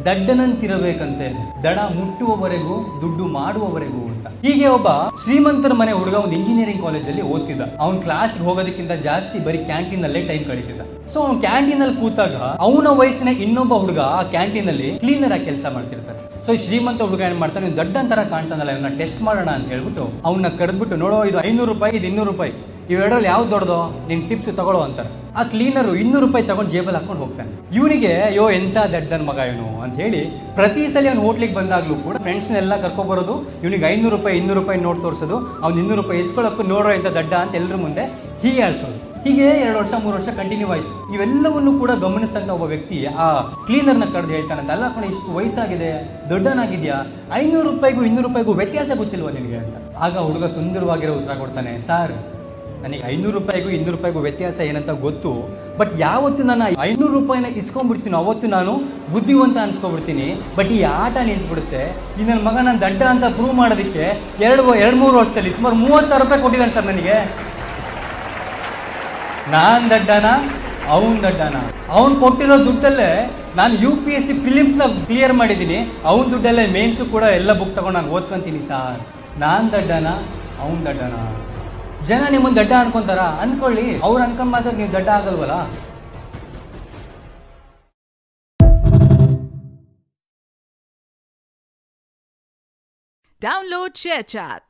ದಡ್ಡನಂತಿರಬೇಕಂತೆ, ದಡ ಮುಟ್ಟುವವರೆಗೂ ದುಡ್ಡು ಮಾಡುವವರೆಗೂ ಅಂತ. ಹೀಗೆ ಒಬ್ಬ ಶ್ರೀಮಂತರ ಮನೆ ಹುಡುಗ ಒಂದು ಇಂಜಿನಿಯರಿಂಗ್ ಕಾಲೇಜಲ್ಲಿ ಓದ್ತಿದ್ದ. ಅವ್ನ್ ಕ್ಲಾಸ್ ಹೋಗೋದಕ್ಕಿಂತ ಜಾಸ್ತಿ ಬರೀ ಕ್ಯಾಂಟೀನ್ ಅಲ್ಲೇ ಟೈಮ್ ಕಳೀತಿದ್ದ. ಸೊ ಅವ್ನ್ ಕ್ಯಾಂಟೀನ್ ಅಲ್ಲಿ ಕೂತಾಗ ಅವನ ವಯಸ್ಸಿನ ಇನ್ನೊಬ್ಬ ಹುಡುಗ ಆ ಕ್ಯಾಂಟೀನ್ ಅಲ್ಲಿ ಕ್ಲೀನರ್ ಆಗಿ ಕೆಲಸ ಮಾಡ್ತಿರ್ತಾರೆ. ಸೊ ಶ್ರೀಮಂತ ಹುಡುಗ ಏನ್ ಮಾಡ್ತಾನೆ, ದಡ್ಡನ್ ತರ ಕಾಣ್ತಾನಲ್ಲ, ಇವನ್ನ ಟೆಸ್ಟ್ ಮಾಡೋಣ ಅಂತ ಹೇಳ್ಬಿಟ್ಟು ಅವನ್ನ ಕರೆದ್ಬಿಟ್ಟು, ನೋಡೋ ಇದು 500 ರೂಪಾಯಿ, ಇದು 200 ರೂಪಾಯಿ, ಇವೆರಡರಲ್ಲಿ ಯಾವ್ದು ದೊಡ್ಡದು, ನಿನ್ ಟಿಪ್ಸ್ ತಗೊಳ್ಳೋ ಅಂತಾರೆ. ಆ ಕ್ಲೀನರು 200 ರೂಪಾಯಿ ತಗೊಂಡು ಜೇಬಲ್ಲಿ ಹಾಕೊಂಡು ಹೋಗ್ತಾನೆ. ಇವನಿಗೆ ಅಯ್ಯೋ ಎಂತ ದಡ್ಡನ್ ಮಗ ಇವನು ಅಂತ ಹೇಳಿ ಪ್ರತಿ ಸಲ ಅವ್ನು ಹೋಟ್ಲಿಗೆ ಬಂದಾಗ್ಲೂ ಕೂಡ ಫ್ರೆಂಡ್ಸ್ನೆಲ್ಲ ಕರ್ಕೊಬರೋದು, ಇವನಿಗೆ 500 ರೂಪಾಯಿ 200 ರೂಪಾಯಿ ನೋಟ್ ತೋರಿಸೋದು, ಅವ್ನು 200 ರೂಪಾಯಿ ಇಸ್ಕೊಳ್ಳೋಕ್ಕೂ ನೋಡೋ ಎಂತ ದಡ್ಡ ಅಂತ ಎಲ್ಲರ ಮುಂದೆ ಹೀಗೆ ಹೇಳ್ಸೋದು. ಹೀಗೆ 2 ವರ್ಷ 3 ವರ್ಷ ಕಂಟಿನ್ಯೂ ಆಯ್ತು. ಇವೆಲ್ಲವನ್ನು ಕೂಡ ಗಮನಿಸ್ತಂತ ಒಬ್ಬ ವ್ಯಕ್ತಿ ಆ ಕ್ಲೀನರ್ನ ಕರೆದು ಹೇಳ್ತಾನಂತ, ಅಲ್ಲ ಕಣ ಇಷ್ಟು ವಯಸ್ಸಾಗಿದೆ, ದೊಡ್ಡನಾಗಿದ್ಯಾ, 500 ರೂಪಾಯಿಗೂ 200 ರೂಪಾಯಿಗೂ ವ್ಯತ್ಯಾಸ ಗೊತ್ತಿಲ್ವಾ ನಿನಗೆ ಅಂತ. ಆಗ ಹುಡುಗ ಸುಂದರವಾಗಿರೋ ಉತ್ತರ ಕೊಡ್ತಾನೆ, ಸರ್ ನನಗೆ 500 ರೂಪಾಯಿಗೂ 200 ರೂಪಾಯಿಗೂ ವ್ಯತ್ಯಾಸ ಏನಂತ ಗೊತ್ತು, ಬಟ್ ಯಾವತ್ತು ನಾನು 500 ರೂಪಾಯಿನ ಇಸ್ಕೊಂಡ್ಬಿಡ್ತೀನಿ ಅವತ್ತು ನಾನು ಬುದ್ಧಿವಂತ ಅನ್ಸ್ಕೊಂಡ್ಬಿಡ್ತೀನಿ. ಬಟ್ ಈ ಆಟ ನಿಂತ್ಬಿಡುತ್ತೆ. ಈ ನನ್ನ ಮಗ ನಾನು ದಡ್ಡ ಅಂತ ಪ್ರೂವ್ ಮಾಡೋದಕ್ಕೆ 2-3 ವರ್ಷದಲ್ಲಿ ಸುಮಾರು 30,000 ರೂಪಾಯಿ ಕೊಟ್ಟಿದ್ದಾನೆ ಸರ್ ನನಗೆ. ನಾನ್ ದಡ್ಡನ, ಅವನ್ ದಡ್ಡನ? ಅವನ್ ಕೊಟ್ಟಿರೋ ದುಡ್ಡಲ್ಲೇ ನಾನು UPSC ಫಿಲಿಮ್ಸ್ ನ ಕ್ಲಿಯರ್ ಮಾಡಿದ್ದೀನಿ, ಅವನ್ ದುಡ್ಡಲ್ಲೇ ಮೇನ್ಸ್ ಕೂಡ ಎಲ್ಲ ಬುಕ್ ತಗೊಂಡು ನಾನು ಓದ್ಕೊಂತೀನಿ ಸರ್. ನಾನ್ ದಡ್ಡನ, ಅವನ್ ದಡ್ಡನ? ಜನ ನಿಮ್ಮನ್ನ ದಡ್ಡ ಅನ್ಕೊಂತಾರ? ಅನ್ಕೊಳ್ಳಿ, ಅವ್ರು ಅನ್ಕೊಂಡ್ ಮಾತ್ರ ನೀವು ದಡ್ಡ ಆಗಲ್ವಲ್ಲ. Download ShareChat.